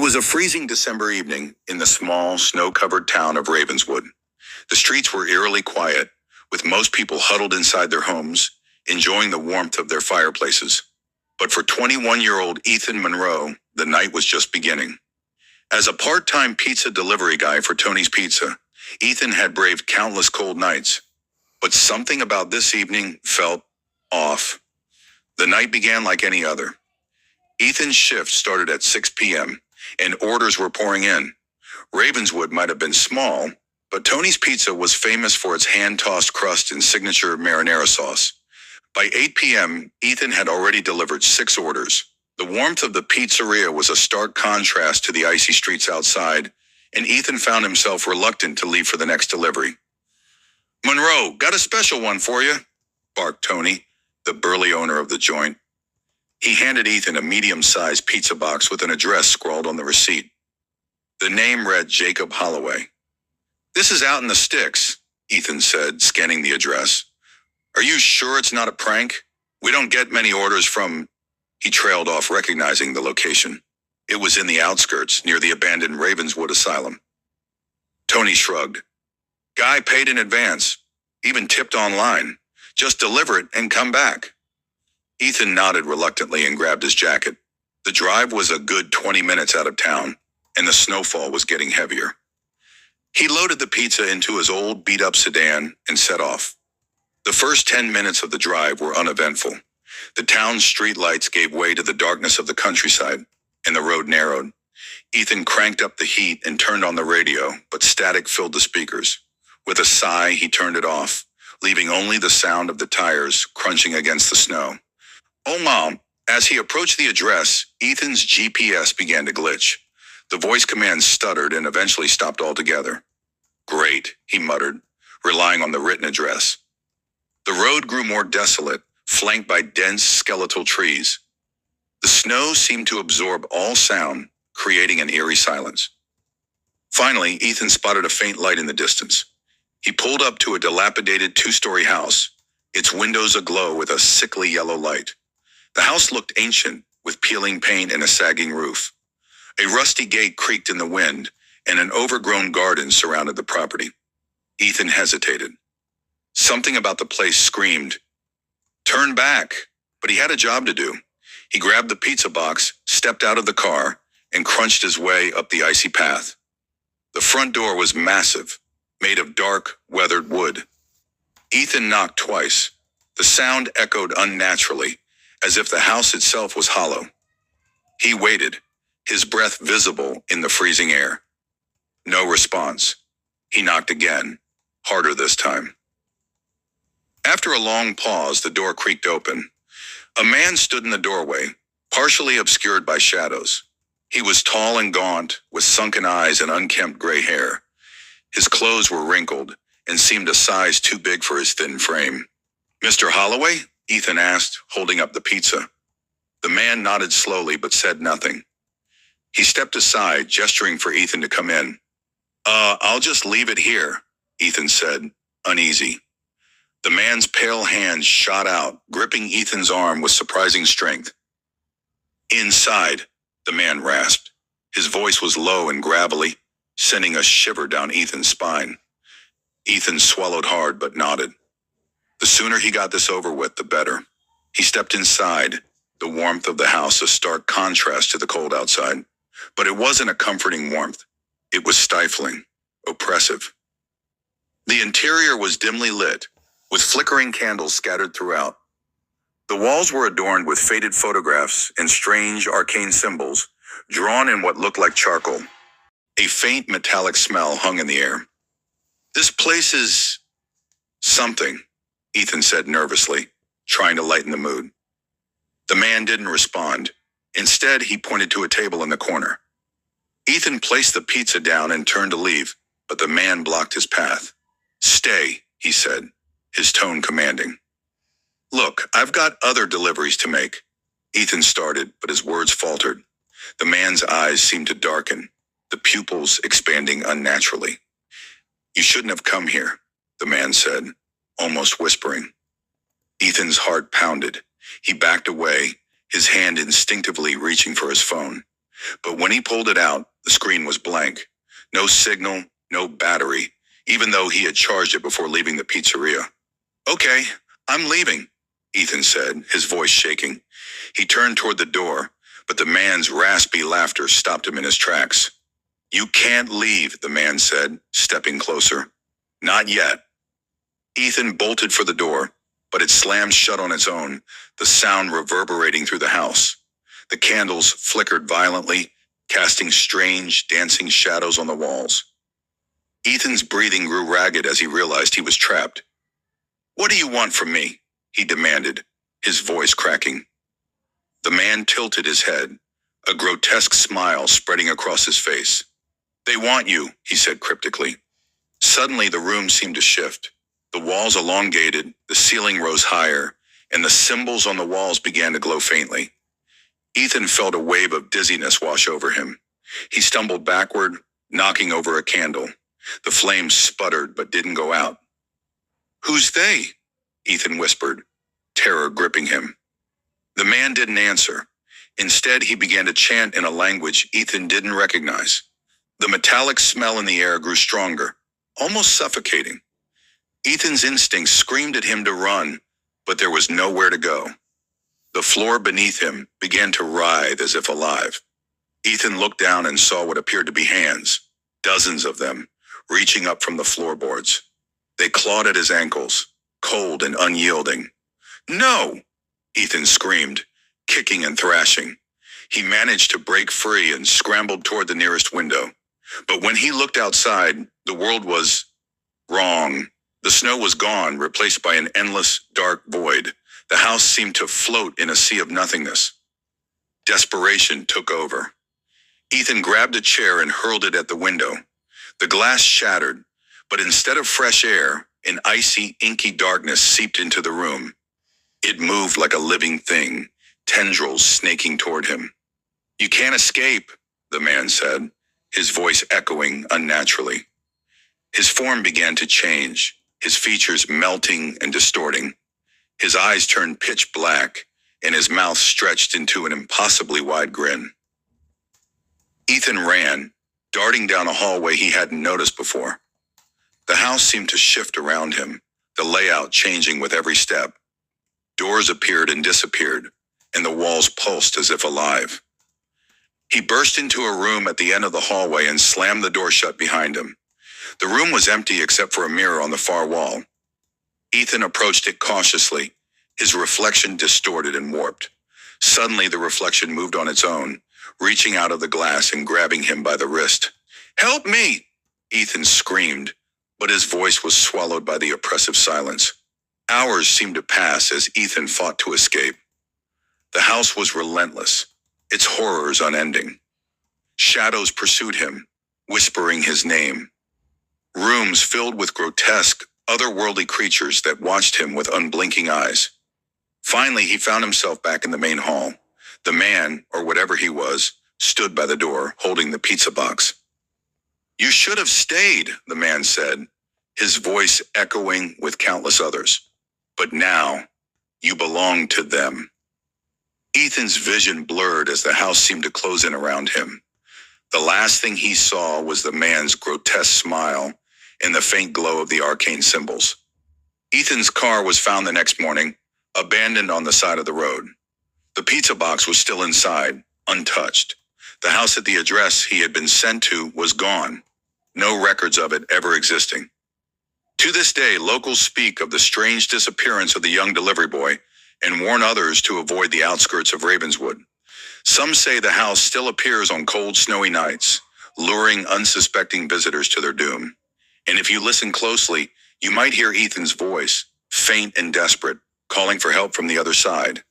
was a freezing December evening in the small, snow-covered town of Ravenswood. The streets were eerily quiet, with most people huddled inside their homes, enjoying the warmth of their fireplaces. But for 21-year-old Ethan Monroe, the night was just beginning. As a part-time pizza delivery guy for Tony's Pizza, Ethan had braved countless cold nights. But something about this evening felt off. The night began like any other. Ethan's shift started at 6 p.m., and orders were pouring in. Ravenswood might have been small, but Tony's Pizza was famous for its hand-tossed crust and signature marinara sauce. By 8 p.m., Ethan had already delivered 6 orders. The warmth of the pizzeria was a stark contrast to the icy streets outside, and Ethan found himself reluctant to leave for the next delivery. "Monroe, got a special one for you," barked Tony, the burly owner of the joint. He handed Ethan a medium-sized pizza box with an address scrawled on the receipt. The name read Jacob Holloway. "This is out in the sticks," Ethan said, scanning the address. "Are you sure it's not a prank? We don't get many orders from—" He trailed off, recognizing the location. It was in the outskirts, near the abandoned Ravenswood Asylum. Tony shrugged. "Guy paid in advance, even tipped online. Just deliver it and come back." Ethan nodded reluctantly and grabbed his jacket. The drive was a good 20 minutes out of town, and the snowfall was getting heavier. He loaded the pizza into his old beat-up sedan and set off. The first 10 minutes of the drive were uneventful. The town's streetlights gave way to the darkness of the countryside, and the road narrowed. Ethan cranked up the heat and turned on the radio, but static filled the speakers. With a sigh, he turned it off, leaving only the sound of the tires crunching against the snow. "Oh, Mom." As he approached the address, Ethan's GPS began to glitch. The voice command stuttered and eventually stopped altogether. "Great," he muttered, relying on the written address. The road grew more desolate, flanked by dense skeletal trees. The snow seemed to absorb all sound, creating an eerie silence. Finally, Ethan spotted a faint light in the distance. He pulled up to a dilapidated 2-story house, its windows aglow with a sickly yellow light. The house looked ancient, with peeling paint and a sagging roof. A rusty gate creaked in the wind, and an overgrown garden surrounded the property. Ethan hesitated. Something about the place screamed, "Turn back," but he had a job to do. He grabbed the pizza box, stepped out of the car, and crunched his way up the icy path. The front door was massive, made of dark, weathered wood. Ethan knocked twice. The sound echoed unnaturally, as if the house itself was hollow. He waited, his breath visible in the freezing air. No response. He knocked again, harder this time. After a long pause, the door creaked open. A man stood in the doorway, partially obscured by shadows. He was tall and gaunt, with sunken eyes and unkempt gray hair. His clothes were wrinkled and seemed a size too big for his thin frame. "Mr. Holloway?" Ethan asked, holding up the pizza. The man nodded slowly but said nothing. He stepped aside, gesturing for Ethan to come in. I'll just leave it here," Ethan said, uneasy. The man's pale hand shot out, gripping Ethan's arm with surprising strength. "Inside," the man rasped. His voice was low and gravelly, sending a shiver down Ethan's spine. Ethan swallowed hard but nodded. The sooner he got this over with, the better. He stepped inside, the warmth of the house a stark contrast to the cold outside. But it wasn't a comforting warmth. It was stifling, oppressive. The interior was dimly lit, with flickering candles scattered throughout. The walls were adorned with faded photographs and strange arcane symbols, drawn in what looked like charcoal. A faint metallic smell hung in the air. "This place is something," Ethan said nervously, trying to lighten the mood. The man didn't respond. Instead, he pointed to a table in the corner. Ethan placed the pizza down and turned to leave, but the man blocked his path. "Stay," he said, his tone commanding. "Look, I've got other deliveries to make." Ethan started, but his words faltered. The man's eyes seemed to darken, the pupils expanding unnaturally. "You shouldn't have come here," the man said, almost whispering. Ethan's heart pounded. He backed away, his hand instinctively reaching for his phone. But when he pulled it out, the screen was blank. No signal, no battery, even though he had charged it before leaving the pizzeria. "Okay, I'm leaving," Ethan said, his voice shaking. He turned toward the door, but the man's raspy laughter stopped him in his tracks. "You can't leave," the man said, stepping closer. "Not yet." Ethan bolted for the door, but it slammed shut on its own, the sound reverberating through the house. The candles flickered violently, casting strange, dancing shadows on the walls. Ethan's breathing grew ragged as he realized he was trapped. "What do you want from me?" he demanded, his voice cracking. The man tilted his head, a grotesque smile spreading across his face. "They want you," he said cryptically. Suddenly the room seemed to shift. The walls elongated, the ceiling rose higher, and the symbols on the walls began to glow faintly. Ethan felt a wave of dizziness wash over him. He stumbled backward, knocking over a candle. The flames sputtered but didn't go out. "Who's they?" Ethan whispered, terror gripping him. The man didn't answer. Instead, he began to chant in a language Ethan didn't recognize. The metallic smell in the air grew stronger, almost suffocating. Ethan's instincts screamed at him to run, but there was nowhere to go. The floor beneath him began to writhe as if alive. Ethan looked down and saw what appeared to be hands, dozens of them, reaching up from the floorboards. They clawed at his ankles, cold and unyielding. "No!" Ethan screamed, kicking and thrashing. He managed to break free and scrambled toward the nearest window. But when he looked outside, the world was wrong. The snow was gone, replaced by an endless, dark void. The house seemed to float in a sea of nothingness. Desperation took over. Ethan grabbed a chair and hurled it at the window. The glass shattered, but instead of fresh air, an icy, inky darkness seeped into the room. It moved like a living thing, tendrils snaking toward him. "You can't escape," the man said, his voice echoing unnaturally. His form began to change, his features melting and distorting. His eyes turned pitch black, and his mouth stretched into an impossibly wide grin. Ethan ran, darting down a hallway he hadn't noticed before. The house seemed to shift around him, the layout changing with every step. Doors appeared and disappeared, and the walls pulsed as if alive. He burst into a room at the end of the hallway and slammed the door shut behind him. The room was empty except for a mirror on the far wall. Ethan approached it cautiously, his reflection distorted and warped. Suddenly the reflection moved on its own, reaching out of the glass and grabbing him by the wrist. "Help me!" Ethan screamed, but his voice was swallowed by the oppressive silence. Hours seemed to pass as Ethan fought to escape. The house was relentless, its horrors unending. Shadows pursued him, whispering his name. Rooms filled with grotesque, otherworldly creatures that watched him with unblinking eyes. Finally, he found himself back in the main hall. The man, or whatever he was, stood by the door, holding the pizza box. "You should have stayed," the man said, his voice echoing with countless others. "But now, you belong to them." Ethan's vision blurred as the house seemed to close in around him. The last thing he saw was the man's grotesque smile and the faint glow of the arcane symbols. Ethan's car was found the next morning, abandoned on the side of the road. The pizza box was still inside, untouched. The house at the address he had been sent to was gone, no records of it ever existing. To this day, locals speak of the strange disappearance of the young delivery boy and warn others to avoid the outskirts of Ravenswood. Some say the house still appears on cold, snowy nights, luring unsuspecting visitors to their doom. And if you listen closely, you might hear Ethan's voice, faint and desperate, calling for help from the other side.